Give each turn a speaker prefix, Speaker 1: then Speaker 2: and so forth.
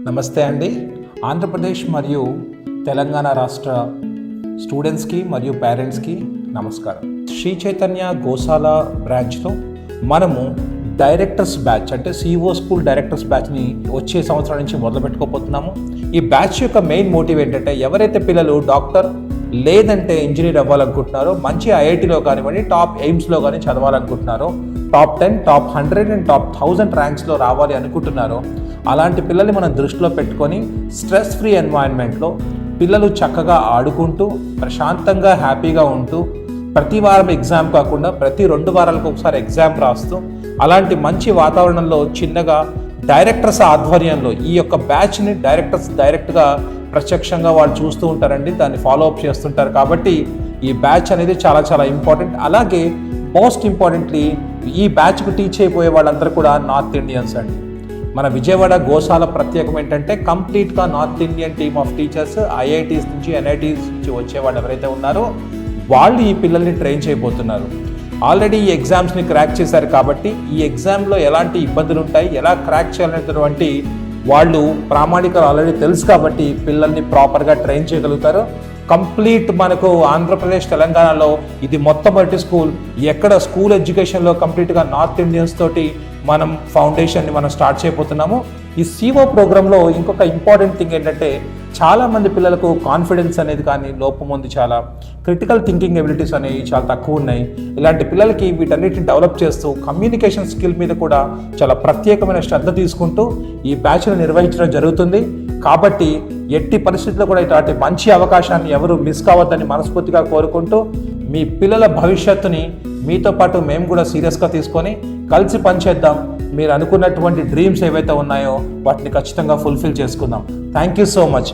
Speaker 1: నమస్తే అండి. ఆంధ్రప్రదేశ్ మరియు తెలంగాణ రాష్ట్ర స్టూడెంట్స్కి మరియు పేరెంట్స్కి నమస్కారం. శ్రీ చైతన్య గోశాల బ్రాంచ్లో మనము డైరెక్టర్స్ బ్యాచ్ అంటే సిఓ స్కూల్ డైరెక్టర్స్ బ్యాచ్ని వచ్చే సంవత్సరం నుంచి మొదలు పెట్టుకోబోతున్నాము. ఈ బ్యాచ్ యొక్క మెయిన్ మోటివ్ ఏంటంటే ఎవరైతే పిల్లలు డాక్టర్ లేదంటే ఇంజనీర్ అవ్వాలనుకుంటున్నారో, మంచి ఐఐటీలో కానివ్వండి, టాప్ ఎయిమ్స్లో కానీ చదవాలనుకుంటున్నారో, టాప్ 10, టాప్ 100 అండ్ టాప్ 1000 ర్యాంక్స్లో రావాలి అనుకుంటున్నారో అలాంటి పిల్లల్ని మనం దృష్టిలో పెట్టుకొని స్ట్రెస్ ఫ్రీ ఎన్వైరన్మెంట్లో పిల్లలు చక్కగా ఆడుకుంటూ ప్రశాంతంగా హ్యాపీగా ఉంటూ ప్రతి వారం ఎగ్జామ్ కాకుండా ప్రతి 2 వారాలకు ఒకసారి ఎగ్జామ్ రాస్తూ అలాంటి మంచి వాతావరణంలో చిన్నగా డైరెక్టర్స్ ఆధ్వర్యంలో ఈ యొక్క బ్యాచ్ని డైరెక్టర్స్ డైరెక్ట్గా ప్రత్యక్షంగా వాళ్ళు చూస్తూ ఉంటారండి, దాన్ని ఫాలో అప్ చేస్తుంటారు. కాబట్టి ఈ బ్యాచ్ అనేది చాలా చాలా ఇంపార్టెంట్. అలాగే మోస్ట్ ఇంపార్టెంట్లీ ఈ బ్యాచ్కు టీచ్ అయిపోయే వాళ్ళందరూ కూడా నార్త్ ఇండియన్స్ అండి. మన విజయవాడ గోశాల ప్రత్యేకం ఏంటంటే కంప్లీట్గా north Indian team of teachers, IITs నుంచి ఎన్ఐటీస్ నుంచి వచ్చేవాళ్ళు ఎవరైతే ఉన్నారో వాళ్ళు ఈ పిల్లల్ని ట్రైన్ చేయబోతున్నారు. ఆల్రెడీ ఈ ఎగ్జామ్స్ని క్రాక్ చేశారు కాబట్టి ఈ ఎగ్జామ్లో ఎలాంటి ఇబ్బందులు ఉంటాయి, ఎలా క్రాక్ చేయాలనేటువంటి వాళ్ళు ప్రామాణికలు ఆల్రెడీ తెలుసు కాబట్టి పిల్లల్ని ప్రాపర్గా ట్రైన్ చేయగలుగుతారు. కంప్లీట్ మనకు ఆంధ్రప్రదేశ్ తెలంగాణలో ఇది మొట్టమొదటి స్కూల్. ఎక్కడ స్కూల్ ఎడ్యుకేషన్లో కంప్లీట్గా నార్త్ ఇండియన్స్ తోటి మనం ఫౌండేషన్ని మనం స్టార్ట్ చేయబోతున్నాము. ఈ సిఓ ప్రోగ్రాంలో ఇంకొక ఇంపార్టెంట్ థింగ్ ఏంటంటే చాలామంది పిల్లలకు కాన్ఫిడెన్స్ అనేది కానీ లోపం ఉంది, చాలా క్రిటికల్ థింకింగ్ ఎబిలిటీస్ అనేవి చాలా తక్కువ ఉన్నాయి. ఇలాంటి పిల్లలకి వీటన్నిటిని డెవలప్ చేస్తూ కమ్యూనికేషన్ స్కిల్ మీద కూడా చాలా ప్రత్యేకమైన శ్రద్ధ తీసుకుంటూ ఈ బ్యాచ్ను నిర్వహించడం జరుగుతుంది. కాబట్టి ఎట్టి పరిస్థితుల్లో కూడా ఇలాంటి మంచి అవకాశాన్ని ఎవరు మిస్ కావద్దని మనస్ఫూర్తిగా కోరుకుంటూ మీ పిల్లల భవిష్యత్తుని మీతో పాటు మేము కూడా సీరియస్గా తీసుకొని కలిసి పనిచేద్దాం. మీరు అనుకున్నటువంటి డ్రీమ్స్ ఏవైతే ఉన్నాయో వాటిని ఖచ్చితంగా ఫుల్ఫిల్ చేసుకుందాం. Thank you so much.